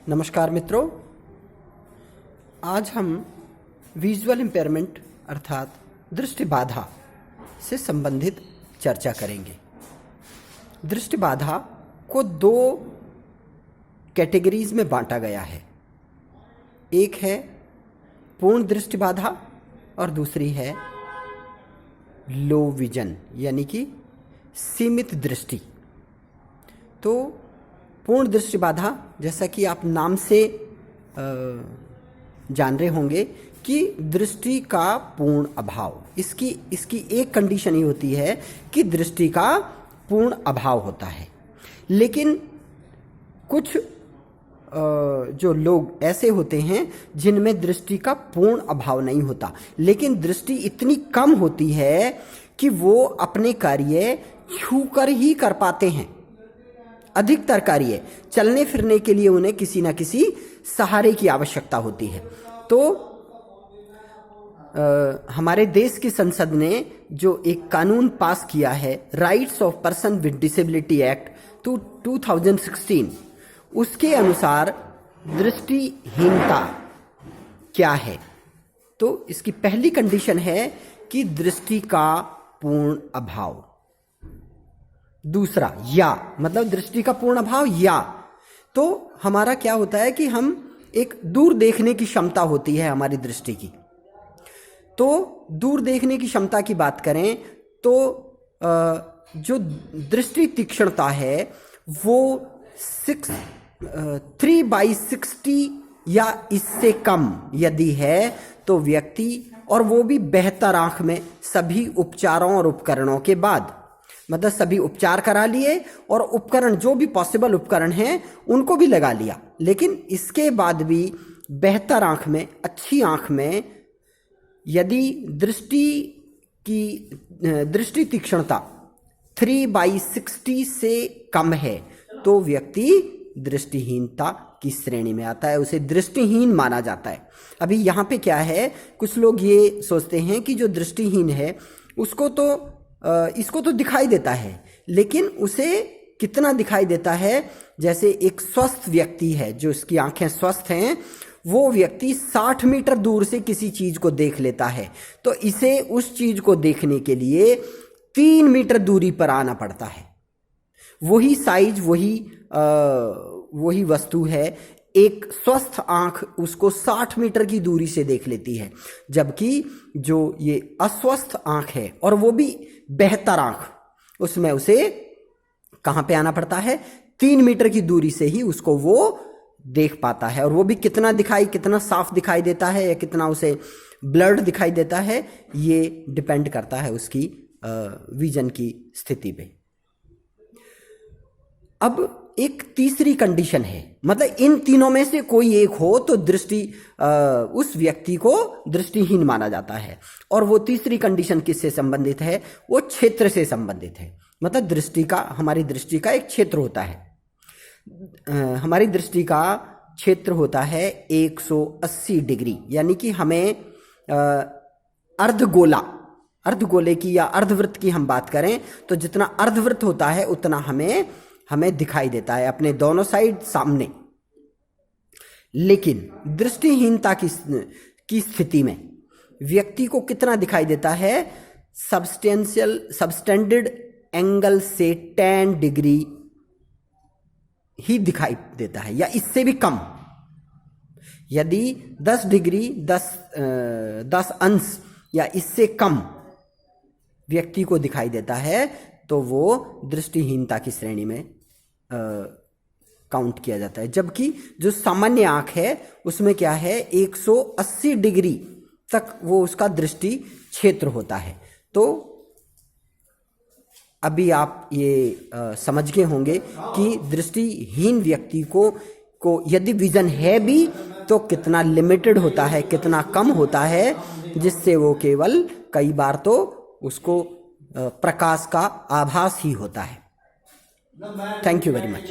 नमस्कार मित्रों, आज हम विजुअल इम्पेयरमेंट अर्थात दृष्टि बाधा से संबंधित चर्चा करेंगे। दृष्टि बाधा को दो कैटेगरीज में बांटा गया है। एक है पूर्ण दृष्टि बाधा और दूसरी है लो विजन यानी कि सीमित दृष्टि। तो पूर्ण दृष्टि बाधा, जैसा कि आप नाम से जान रहे होंगे कि दृष्टि का पूर्ण अभाव, इसकी एक कंडीशन ही होती है कि दृष्टि का पूर्ण अभाव होता है। लेकिन कुछ जो लोग ऐसे होते हैं जिनमें दृष्टि का पूर्ण अभाव नहीं होता, लेकिन दृष्टि इतनी कम होती है कि वो अपने कार्य छूकर ही कर पाते हैं। अधिकतर कार्य चलने फिरने के लिए उन्हें किसी न किसी सहारे की आवश्यकता होती है। तो हमारे देश की संसद ने जो एक कानून पास किया है, rights of person with disability act 2016, उसके अनुसार दृष्टिहीनता क्या है। तो इसकी पहली कंडीशन है कि दृष्टि का पूर्ण अभाव। दूसरा या मतलब दृष्टि का पूर्ण अभाव या तो हमारा क्या होता है कि हम एक दूर देखने की क्षमता होती है हमारी दृष्टि की। तो दूर देखने की क्षमता की बात करें तो जो दृष्टि तीक्ष्णता है वो 3/60 या इससे कम यदि है तो व्यक्ति, और वो भी बेहतर आंख में, सभी उपचारों और उपकरणों के बाद, मतलब सभी उपचार करा लिए और उपकरण जो भी पॉसिबल उपकरण हैं उनको भी लगा लिया, लेकिन इसके बाद भी बेहतर आंख में, अच्छी आंख में यदि दृष्टि तीक्ष्णता 3/60 से कम है तो व्यक्ति दृष्टिहीनता की श्रेणी में आता है, उसे दृष्टिहीन माना जाता है। अभी यहाँ पे क्या है, कुछ लोग ये सोचते हैं कि जो दृष्टिहीन है इसको तो दिखाई देता है, लेकिन उसे कितना दिखाई देता है। जैसे एक स्वस्थ व्यक्ति है, जो उसकी आंखें स्वस्थ हैं, वो व्यक्ति 60 मीटर दूर से किसी चीज को देख लेता है, तो इसे उस चीज को देखने के लिए 3 मीटर दूरी पर आना पड़ता है। वही साइज, वही वस्तु है, एक स्वस्थ आंख उसको 60 मीटर की दूरी से देख लेती है, जबकि जो ये अस्वस्थ आंख है और वो भी बेहतर आंख, उसमें उसे कहां पे आना पड़ता है, 3 मीटर की दूरी से ही उसको वो देख पाता है। और वो भी कितना साफ दिखाई देता है या कितना उसे ब्लर्ड दिखाई देता है, ये डिपेंड करता है उसकी विजन की स्थिति पे। अब एक तीसरी कंडीशन है, मतलब इन तीनों में से कोई एक हो तो उस व्यक्ति को दृष्टिहीन माना जाता है। और वो तीसरी कंडीशन किससे संबंधित है, वो क्षेत्र से संबंधित है। मतलब हमारी दृष्टि का एक क्षेत्र होता है। हमारी दृष्टि का क्षेत्र होता है 180 डिग्री, यानी कि हमें अर्धगोले की या अर्धवृत्त की हम बात करें तो जितना अर्धवृत्त होता है उतना हमें दिखाई देता है अपने दोनों साइड सामने। लेकिन दृष्टिहीनता की स्थिति में व्यक्ति को कितना दिखाई देता है, सबस्टेंडेड एंगल से 10 डिग्री ही दिखाई देता है या इससे भी कम। यदि 10 डिग्री 10 अंश या इससे कम व्यक्ति को दिखाई देता है तो वो दृष्टिहीनता की श्रेणी में काउंट किया जाता है। जबकि जो सामान्य आंख है उसमें क्या है, 180 डिग्री तक वो उसका दृष्टि क्षेत्र होता है। तो अभी आप ये समझ गए होंगे कि दृष्टिहीन व्यक्ति को यदि विजन है भी तो कितना लिमिटेड होता है, कितना कम होता है, जिससे वो केवल कई बार तो उसको प्रकाश का आभास ही होता है। Thank you very much.